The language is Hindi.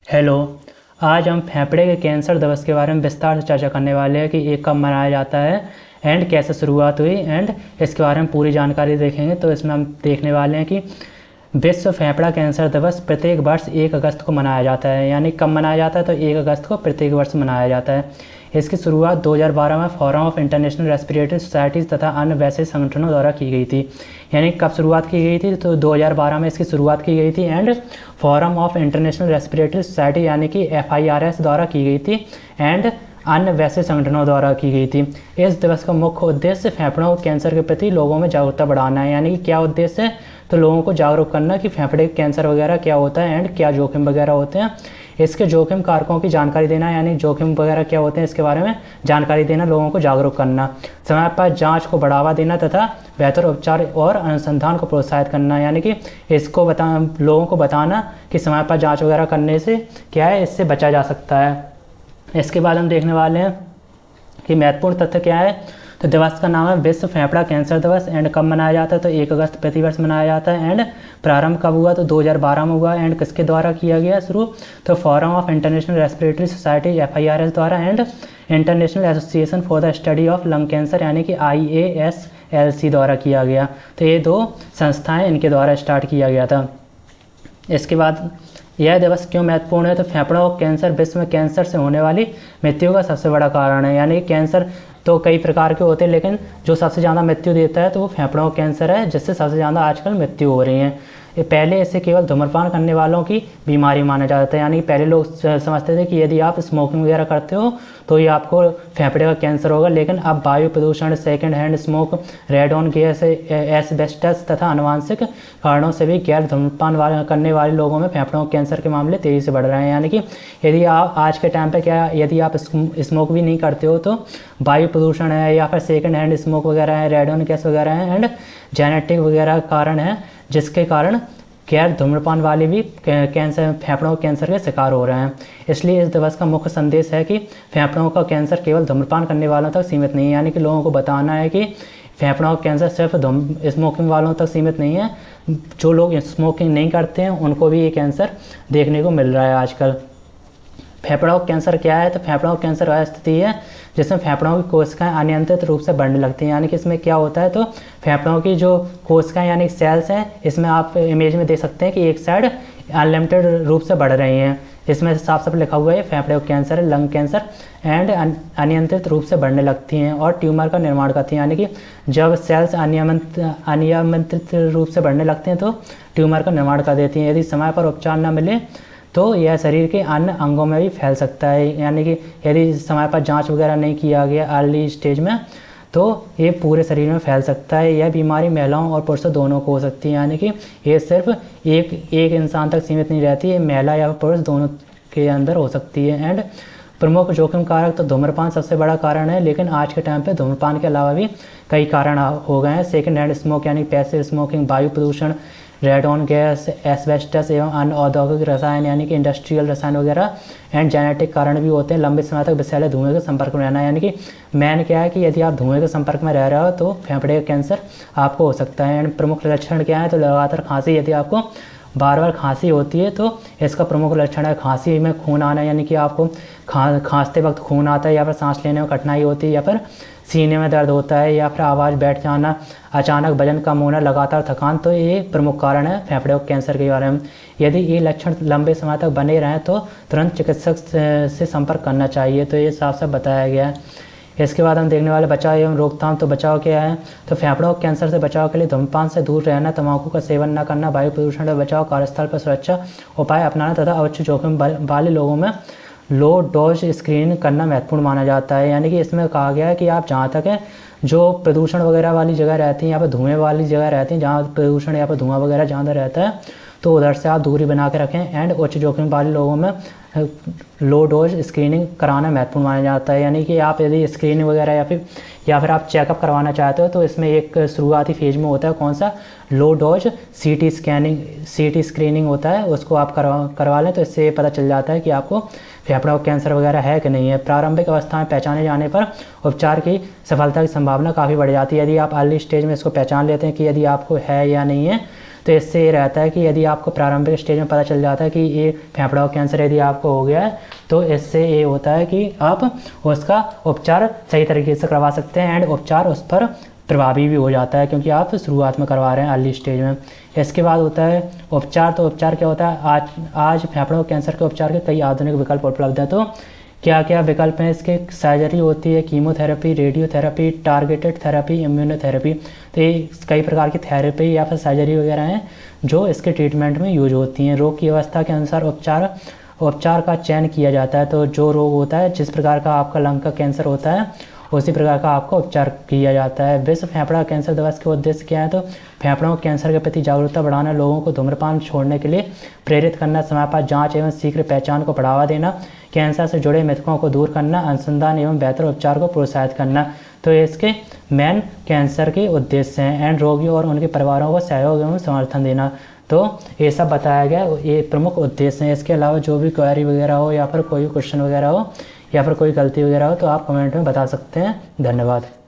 हेलो। आज हम फेफड़े के कैंसर दिवस के बारे में विस्तार से चर्चा करने वाले हैं कि ये कब मनाया जाता है एंड कैसे शुरुआत हुई एंड इसके बारे में पूरी जानकारी देखेंगे। तो इसमें हम देखने वाले हैं कि विश्व फेफड़ा कैंसर दिवस प्रत्येक वर्ष 1 अगस्त को मनाया जाता है। यानी कब मनाया जाता है? तो 1 अगस्त को प्रत्येक वर्ष मनाया जाता है। इसकी शुरुआत 2012 में forum of international respiratory societies तथा अन्य वैसे संगठनों द्वारा की गई थी। यानी कब शुरुआत की गई थी? तो 2012 में इसकी शुरुआत की गई थी and forum of international respiratory society यानी कि FIRS द्वारा की गई थी एंड अन्य वैसे संगठनों द्वारा की गई थी। इस दिवस का मुख्य उद्देश्य फेफड़ों कैंसर के प्रति लोगों में जागरूकता बढ़ाना है। यानी कि क्या उद्देश्य है? तो लोगों को जागरूक करना कि फेफड़े कैंसर वगैरह क्या होता है एंड क्या जोखिम वगैरह होते हैं, इसके जोखिम कारकों की जानकारी देना। यानी जोखिम वगैरह क्या होते हैं इसके बारे में जानकारी देना, लोगों को जागरूक करना, समय पर जांच को बढ़ावा देना तथा बेहतर उपचार और अनुसंधान को प्रोत्साहित करना। यानी कि इसको लोगों को बताना कि समय पर जांच वगैरह करने से क्या है, इससे बचा जा सकता है। इसके बाद हम देखने वाले हैं कि महत्वपूर्ण तथ्य क्या है। तो दिवस का नाम है विश्व फेफड़ा कैंसर दिवस एंड कब मनाया जाता है? तो 1 अगस्त प्रतिवर्ष मनाया जाता है एंड प्रारंभ कब हुआ? तो 2012 में हुआ एंड किसके द्वारा किया गया शुरू? तो forum of international respiratory society FIRS द्वारा and international association for the study of lung cancer यानी कि IASLC द्वारा किया गया। तो ये दो संस्थाएं इनके द्वारा स्टार्ट किया गया था। इसके बाद यह दिवस क्यों महत्वपूर्ण है? तो फेफड़ों कैंसर विश्व में कैंसर से होने वाली मृत्यु का सबसे बड़ा कारण है। यानी कैंसर तो कई प्रकार के होते हैं लेकिन जो सबसे ज़्यादा मृत्यु देता है तो वो फेफड़ों कैंसर है, जिससे सबसे ज़्यादा आजकल मृत्यु हो रही है। पहले इसे केवल धूम्रपान करने वालों की बीमारी माना जाता था। यानी पहले लोग समझते थे कि यदि आप स्मोकिंग वगैरह करते हो तो ये आपको फेफड़े का कैंसर होगा। लेकिन अब वायु प्रदूषण, second hand smoke, radon gas, asbestos तथा आनुवंशिक कारणों से भी गैर धूम्रपान करने वाले लोगों में फेफड़ों कैंसर के मामले तेज़ी से बढ़ रहे हैं। यानी कि यदि आप आज के टाइम पे यदि आप स्मोक भी नहीं करते हो तो वायु प्रदूषण है या फिर सेकंड हैंड स्मोक वगैरह है, रेडॉन गैस वगैरह है एंड जेनेटिक वगैरह कारण है, जिसके कारण गैर धूम्रपान वाले भी कैंसर, फेफड़ों कैंसर के शिकार हो रहे हैं। इसलिए इस दिवस का मुख्य संदेश है कि फेफड़ों का कैंसर केवल धूम्रपान करने वालों तक सीमित नहीं है। यानी कि लोगों को बताना है कि फेफड़ों का कैंसर सिर्फ स्मोकिंग वालों तक सीमित नहीं है, जो लोग स्मोकिंग नहीं करते हैं उनको भी ये कैंसर देखने को मिल रहा है आजकल। फेफड़ों कैंसर क्या है? तो फेफड़ों कैंसर वह स्थिति है जिसमें फेफड़ों की कोशिकाएं अनियंत्रित रूप से बढ़ने लगती हैं। यानी कि इसमें क्या होता है? तो फेफड़ों की जो कोशिकाएं यानी सेल्स हैं, इसमें आप इमेज में देख सकते हैं कि एक साइड अनलिमिटेड रूप से बढ़ रही हैं। इसमें साफ साफ लिखा हुआ है फेफड़े का कैंसर है, लंग कैंसर एंड अनियंत्रित रूप से बढ़ने लगती हैं और ट्यूमर का निर्माण करती हैं। यानी कि जब सेल्स अनियमित रूप से बढ़ने लगते हैं तो ट्यूमर का निर्माण कर देती हैं। यदि समय पर उपचार न मिले तो यह शरीर के अन्य अंगों में भी फैल सकता है। यानी कि यदि समय पर जांच वगैरह नहीं किया गया अर्ली स्टेज में तो ये पूरे शरीर में फैल सकता है। यह बीमारी महिलाओं और पुरुषों दोनों को हो सकती है। यानी कि ये सिर्फ एक इंसान तक सीमित नहीं रहती, ये महिला या पुरुष दोनों के अंदर हो सकती है। एंड प्रमुख जोखिम कारक तो धूम्रपान सबसे बड़ा कारण है, लेकिन आज के टाइम पे धूम्रपान के अलावा भी कई कारण हो गए हैं। सेकेंड हैंड स्मोक यानी पैसिव स्मोकिंग, वायु प्रदूषण, रेडॉन गैस, एस्बेस्टस एवं अन्य औद्योगिक रसायन यानी कि इंडस्ट्रियल रसायन वगैरह एंड जेनेटिक कारण भी होते हैं। लंबे समय तक विषैले धुएं के संपर्क में रहना, यानी कि मेन क्या है कि यदि आप धुएं के संपर्क में रह रहे हो तो फेफड़े का कैंसर आपको हो सकता है। एंड प्रमुख लक्षण क्या है? तो लगातार खांसी, यदि आपको बार बार खांसी होती है तो इसका प्रमुख लक्षण है खांसी में खून आना। यानी कि आपको खांसते वक्त खून आता है या फिर सांस लेने में कठिनाई होती है या फिर सीने में दर्द होता है या फिर आवाज़ बैठ जाना, अचानक वजन कम होना, लगातार थकान। तो ये प्रमुख कारण है फेफड़े कैंसर के बारे में। यदि ये लक्षण लंबे समय तक बने रहें तो तुरंत चिकित्सक से संपर्क करना चाहिए। तो ये साफ साफ बताया गया है। इसके बाद हम देखने वाले बचाव एवं रोकथाम। तो बचाव क्या है? तो फेफड़ों कैंसर से बचाव के लिए धूम्रपान से दूर रहना, तंबाकू का सेवन न करना, वायु प्रदूषण से बचाव, कार्यस्थल पर सुरक्षा उपाय अपनाना तथा उच्च जोखिम वाले लोगों में लो डोज स्क्रीनिंग करना महत्वपूर्ण माना जाता है। यानी कि इसमें कहा गया है कि आप जहाँ तक है जो प्रदूषण वगैरह वाली जगह रहती हैं या फिर धुएँ वाली जगह रहती हैं, जहाँ प्रदूषण या फिर धुआं वगैरह ज़्यादा रहता है तो उधर से आप दूरी बना के रखें। एंड उच्च जोखिम वाले लोगों में लो डोज स्क्रीनिंग कराना महत्वपूर्ण माना जाता है। यानी कि आप यदि स्क्रीनिंग वगैरह या फिर आप चेकअप करवाना चाहते हो तो इसमें एक शुरुआती फेज में होता है कौन सा? लो डोज सीटी स्क्रीनिंग होता है, उसको आप करवा लें तो इससे पता चल जाता है कि आपको फेफड़ा कैंसर वगैरह है कि नहीं है। प्रारंभिक अवस्था में पहचाने जाने पर उपचार की सफलता की संभावना काफ़ी बढ़ जाती है। यदि आप अर्ली स्टेज में इसको पहचान लेते हैं कि यदि आपको है या नहीं है तो इससे ये रहता है कि यदि आपको प्रारंभिक स्टेज में पता चल जाता है कि ये फेफड़ा का कैंसर यदि आपको हो गया है, तो इससे ये होता है कि आप उसका उपचार सही तरीके से करवा सकते हैं, एंड उपचार उस पर प्रभावी भी हो जाता है, क्योंकि आप शुरुआत में करवा रहे हैं अर्ली स्टेज में। इसके बाद होता है उपचार। तो उपचार क्या होता है, आज फेफड़ों कैंसर के उपचार के कई आधुनिक विकल्प उपलब्ध हैं। तो क्या क्या विकल्प हैं इसके, सर्जरी होती है, chemotherapy, radiotherapy, targeted therapy, immunotherapy. तो ये कई प्रकार की थेरेपी या फिर सर्जरी वगैरह हैं जो इसके ट्रीटमेंट में यूज होती हैं। रोग की अवस्था के अनुसार उपचार का चयन किया जाता है। तो जो रोग होता है, जिस प्रकार का आपका लंग का कैंसर होता है, उसी प्रकार का आपका उपचार किया जाता है। विश्व फेफड़ा कैंसर दिवस के उद्देश्य क्या है, तो फेफड़ों कैंसर के प्रति जागरूकता बढ़ाना, लोगों को धूम्रपान छोड़ने के लिए प्रेरित करना, समय पर जांच एवं शीघ्र पहचान को बढ़ावा देना, कैंसर से जुड़े मिथकों को दूर करना, अनुसंधान एवं बेहतर उपचार को प्रोत्साहित करना। तो इसके मेन कैंसर के उद्देश्य हैं। एंड रोगियों और उनके परिवारों को सहयोग एवं समर्थन देना। तो ये सब बताया गया, ये प्रमुख उद्देश्य हैं। इसके अलावा जो भी क्वेरी वगैरह हो या फिर कोई क्वेश्चन वगैरह हो या फिर कोई गलती वगैरह हो तो आप कमेंट में बता सकते हैं। धन्यवाद।